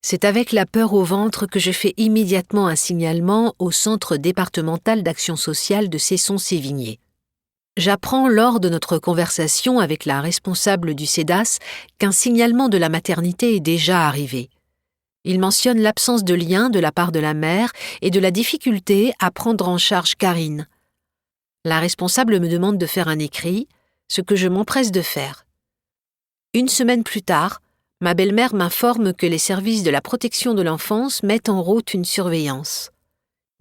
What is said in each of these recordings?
C'est avec la peur au ventre que je fais immédiatement un signalement au Centre départemental d'action sociale de Cesson-Sévigné. J'apprends lors de notre conversation avec la responsable du CEDAS qu'un signalement de la maternité est déjà arrivé. Il mentionne l'absence de lien de la part de la mère et de la difficulté à prendre en charge Karine. La responsable me demande de faire un écrit, ce que je m'empresse de faire. Une semaine plus tard, ma belle-mère m'informe que les services de la protection de l'enfance mettent en route une surveillance.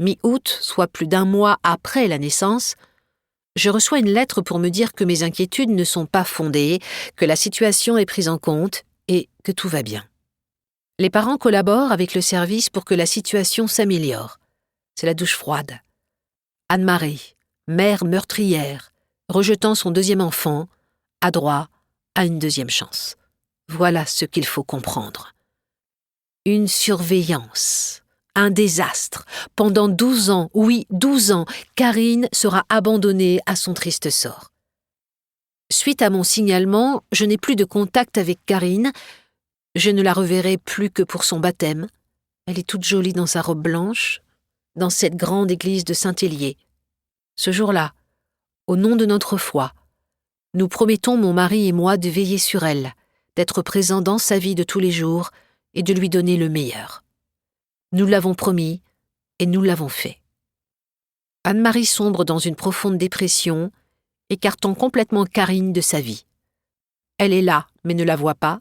Mi-août, soit plus d'1 mois après la naissance, je reçois une lettre pour me dire que mes inquiétudes ne sont pas fondées, que la situation est prise en compte et que tout va bien. Les parents collaborent avec le service pour que la situation s'améliore. C'est la douche froide. Anne-Marie, mère meurtrière, rejetant son 2e enfant, a droit à une 2e chance. Voilà ce qu'il faut comprendre. Une surveillance, un désastre. Pendant 12 ans, oui, 12 ans, Karine sera abandonnée à son triste sort. Suite à mon signalement, je n'ai plus de contact avec Karine. Je ne la reverrai plus que pour son baptême. Elle est toute jolie dans sa robe blanche, dans cette grande église de Saint-Hélier. Ce jour-là, au nom de notre foi, nous promettons, mon mari et moi, de veiller sur elle, d'être présents dans sa vie de tous les jours et de lui donner le meilleur. Nous l'avons promis et nous l'avons fait. Anne-Marie sombre dans une profonde dépression, écartant complètement Karine de sa vie. Elle est là, mais ne la voit pas,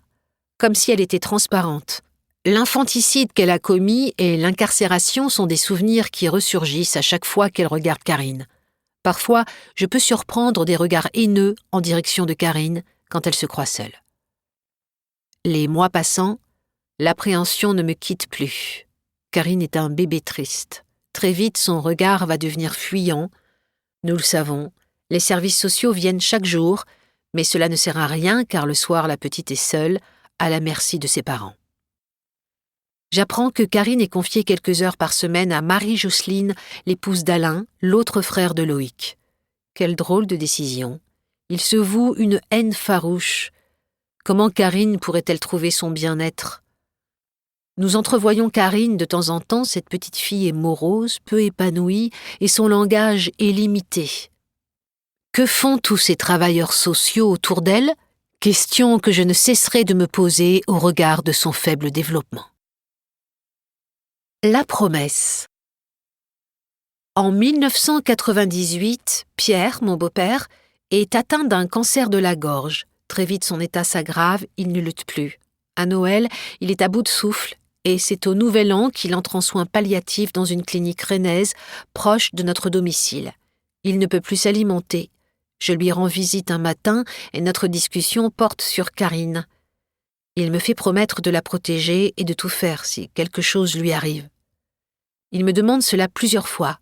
comme si elle était transparente. L'infanticide qu'elle a commis et l'incarcération sont des souvenirs qui ressurgissent à chaque fois qu'elle regarde Karine. Parfois, je peux surprendre des regards haineux en direction de Karine quand elle se croit seule. Les mois passant, l'appréhension ne me quitte plus. Karine est un bébé triste. Très vite, son regard va devenir fuyant. Nous le savons, les services sociaux viennent chaque jour, mais cela ne sert à rien car le soir, la petite est seule, à la merci de ses parents. J'apprends que Karine est confiée quelques heures par semaine à Marie-Jocelyne, l'épouse d'Alain, l'autre frère de Loïc. Quelle drôle de décision. Il se voue une haine farouche. Comment Karine pourrait-elle trouver son bien-être ? Nous entrevoyons Karine de temps en temps, cette petite fille est morose, peu épanouie, et son langage est limité. Que font tous ces travailleurs sociaux autour d'elle ? Question que je ne cesserai de me poser au regard de son faible développement. La promesse. En 1998, Pierre, mon beau-père, est atteint d'un cancer de la gorge. Très vite, son état s'aggrave, il ne lutte plus. À Noël, il est à bout de souffle et c'est au Nouvel An qu'il entre en soins palliatifs dans une clinique rennaise proche de notre domicile. Il ne peut plus s'alimenter. Je lui rends visite un matin et notre discussion porte sur Karine. Il me fait promettre de la protéger et de tout faire si quelque chose lui arrive. Il me demande cela plusieurs fois,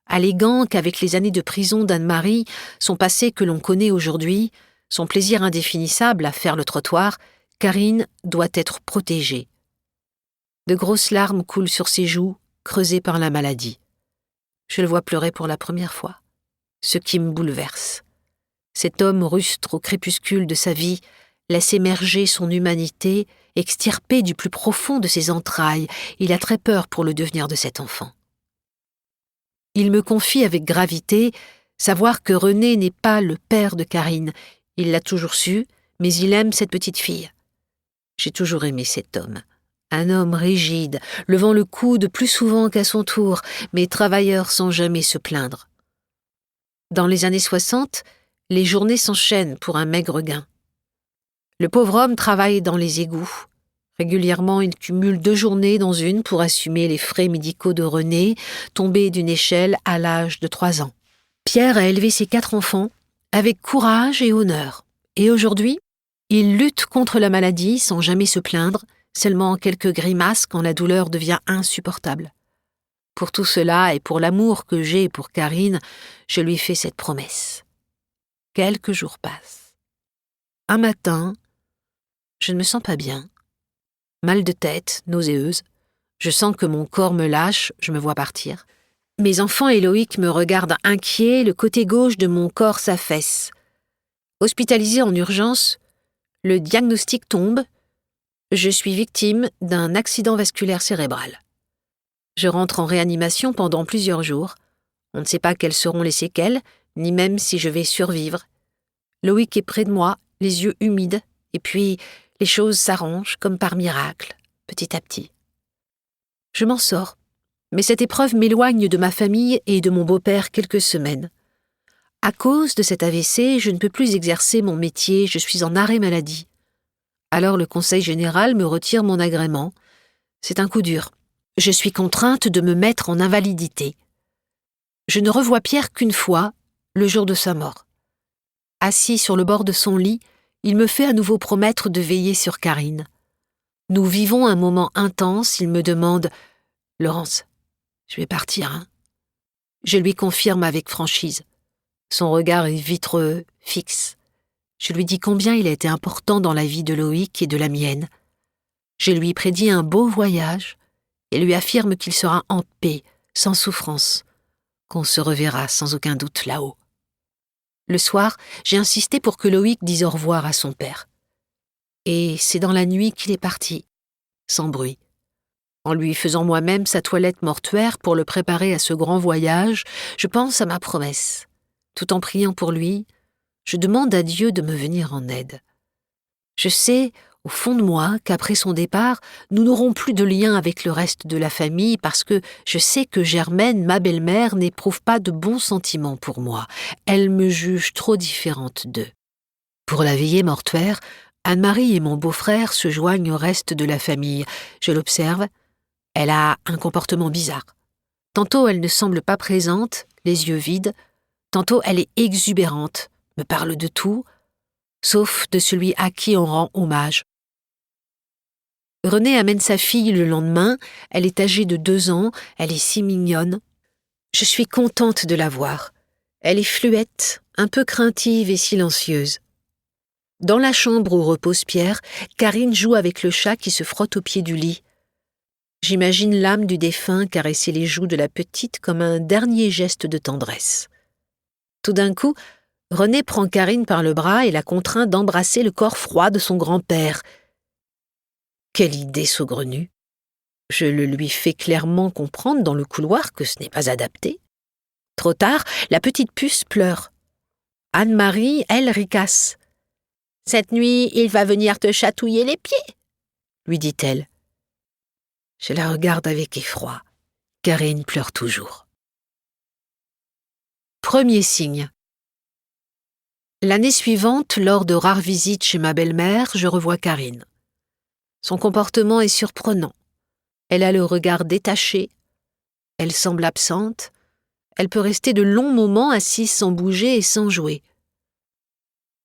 alléguant qu'avec les années de prison d'Anne-Marie, son passé que l'on connaît aujourd'hui, son plaisir indéfinissable à faire le trottoir, Karine doit être protégée. De grosses larmes coulent sur ses joues, creusées par la maladie. Je le vois pleurer pour la première fois, ce qui me bouleverse. Cet homme rustre au crépuscule de sa vie laisse émerger son humanité, extirpée du plus profond de ses entrailles. Il a très peur pour le devenir de cet enfant. Il me confie avec gravité savoir que René n'est pas le père de Karine. Il l'a toujours su, mais il aime cette petite fille. J'ai toujours aimé cet homme. Un homme rigide, levant le coude plus souvent qu'à son tour, mais travailleur sans jamais se plaindre. Dans les années 60, les journées s'enchaînent pour un maigre gain. Le pauvre homme travaille dans les égouts. Régulièrement, il cumule 2 journées dans une pour assumer les frais médicaux de René, tombé d'une échelle à l'âge de 3 ans. Pierre a élevé ses 4 enfants avec courage et honneur. Et aujourd'hui, il lutte contre la maladie sans jamais se plaindre, seulement quelques grimaces quand la douleur devient insupportable. Pour tout cela et pour l'amour que j'ai pour Karine, je lui fais cette promesse. Quelques jours passent. Un matin, je ne me sens pas bien. Mal de tête, nauséeuse. Je sens que mon corps me lâche, je me vois partir. Mes enfants et Loïc me regardent inquiets, le côté gauche de mon corps s'affaisse. Hospitalisée en urgence, le diagnostic tombe. Je suis victime d'un accident vasculaire cérébral. Je rentre en réanimation pendant plusieurs jours. On ne sait pas quelles seront les séquelles, ni même si je vais survivre. Loïc est près de moi, les yeux humides, et puis les choses s'arrangent comme par miracle, petit à petit. Je m'en sors, mais cette épreuve m'éloigne de ma famille et de mon beau-père quelques semaines. À cause de cet AVC, je ne peux plus exercer mon métier, je suis en arrêt maladie. Alors le conseil général me retire mon agrément. C'est un coup dur. Je suis contrainte de me mettre en invalidité. Je ne revois Pierre qu'une fois, le jour de sa mort. Assis sur le bord de son lit, il me fait à nouveau promettre de veiller sur Karine. Nous vivons un moment intense, il me demande « Laurence, je vais partir, hein ?» Je lui confirme avec franchise. Son regard est vitreux, fixe. Je lui dis combien il a été important dans la vie de Loïc et de la mienne. Je lui prédis un beau voyage et lui affirme qu'il sera en paix, sans souffrance, qu'on se reverra sans aucun doute là-haut. Le soir, j'ai insisté pour que Loïc dise au revoir à son père. Et c'est dans la nuit qu'il est parti, sans bruit. En lui faisant moi-même sa toilette mortuaire pour le préparer à ce grand voyage, je pense à ma promesse. Tout en priant pour lui, je demande à Dieu de me venir en aide. Je sais, au fond de moi, qu'après son départ, nous n'aurons plus de lien avec le reste de la famille parce que je sais que Germaine, ma belle-mère, n'éprouve pas de bons sentiments pour moi. Elle me juge trop différente d'eux. Pour la veillée mortuaire, Anne-Marie et mon beau-frère se joignent au reste de la famille. Je l'observe. Elle a un comportement bizarre. Tantôt elle ne semble pas présente, les yeux vides. Tantôt elle est exubérante, me parle de tout, sauf de celui à qui on rend hommage. Renée amène sa fille le lendemain, elle est âgée de 2 ans, elle est si mignonne. Je suis contente de la voir. Elle est fluette, un peu craintive et silencieuse. Dans la chambre où repose Pierre, Karine joue avec le chat qui se frotte au pied du lit. J'imagine l'âme du défunt caresser les joues de la petite comme un dernier geste de tendresse. Tout d'un coup, Renée prend Karine par le bras et la contraint d'embrasser le corps froid de son grand-père. Quelle idée saugrenue! Je le lui fais clairement comprendre dans le couloir que ce n'est pas adapté. Trop tard, la petite puce pleure. Anne-Marie, elle, ricasse. « Cette nuit, il va venir te chatouiller les pieds !» lui dit-elle. Je la regarde avec effroi. Karine pleure toujours. Premier signe. L'année suivante, lors de rares visites chez ma belle-mère, je revois Karine. Son comportement est surprenant. Elle a le regard détaché. Elle semble absente. Elle peut rester de longs moments assise sans bouger et sans jouer.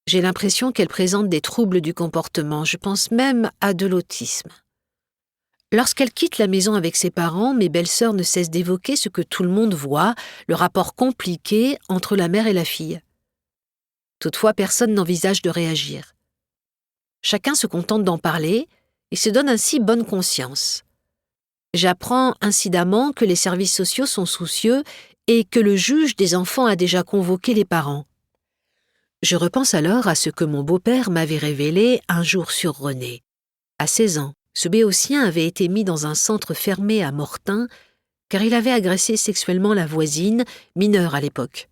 J'ai l'impression qu'elle présente des troubles du comportement. Je pense même à de l'autisme. Lorsqu'elle quitte la maison avec ses parents, mes belles-sœurs ne cessent d'évoquer ce que tout le monde voit, le rapport compliqué entre la mère et la fille. Toutefois, personne n'envisage de réagir. Chacun se contente d'en parler et se donne ainsi bonne conscience. J'apprends incidemment que les services sociaux sont soucieux et que le juge des enfants a déjà convoqué les parents. Je repense alors à ce que mon beau-père m'avait révélé un jour sur Renée. À 16 ans, ce béotien avait été mis dans un centre fermé à Mortain car il avait agressé sexuellement la voisine, mineure à l'époque.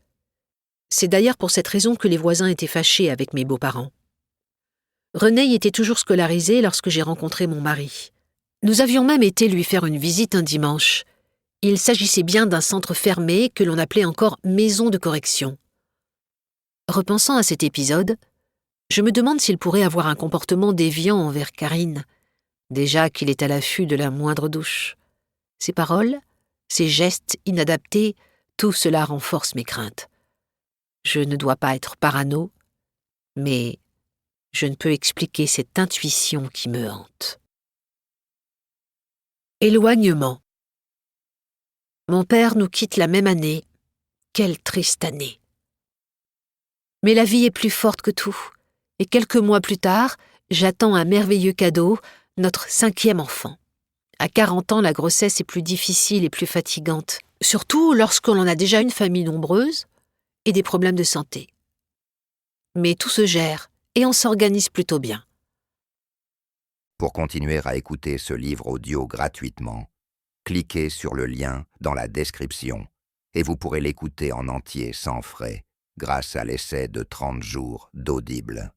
C'est d'ailleurs pour cette raison que les voisins étaient fâchés avec mes beaux-parents. Renée y était toujours scolarisée lorsque j'ai rencontré mon mari. Nous avions même été lui faire une visite un dimanche. Il s'agissait bien d'un centre fermé que l'on appelait encore maison de correction. Repensant à cet épisode, je me demande s'il pourrait avoir un comportement déviant envers Karine, déjà qu'il est à l'affût de la moindre douche. Ses paroles, ses gestes inadaptés, tout cela renforce mes craintes. Je ne dois pas être parano, mais je ne peux expliquer cette intuition qui me hante. Éloignement. Mon père nous quitte la même année. Quelle triste année. Mais la vie est plus forte que tout, et quelques mois plus tard, j'attends un merveilleux cadeau, notre 5e enfant. À 40 ans, la grossesse est plus difficile et plus fatigante, surtout lorsque l'on a déjà une famille nombreuse et des problèmes de santé. Mais tout se gère et on s'organise plutôt bien. Pour continuer à écouter ce livre audio gratuitement, cliquez sur le lien dans la description et vous pourrez l'écouter en entier sans frais grâce à l'essai de 30 jours d'Audible.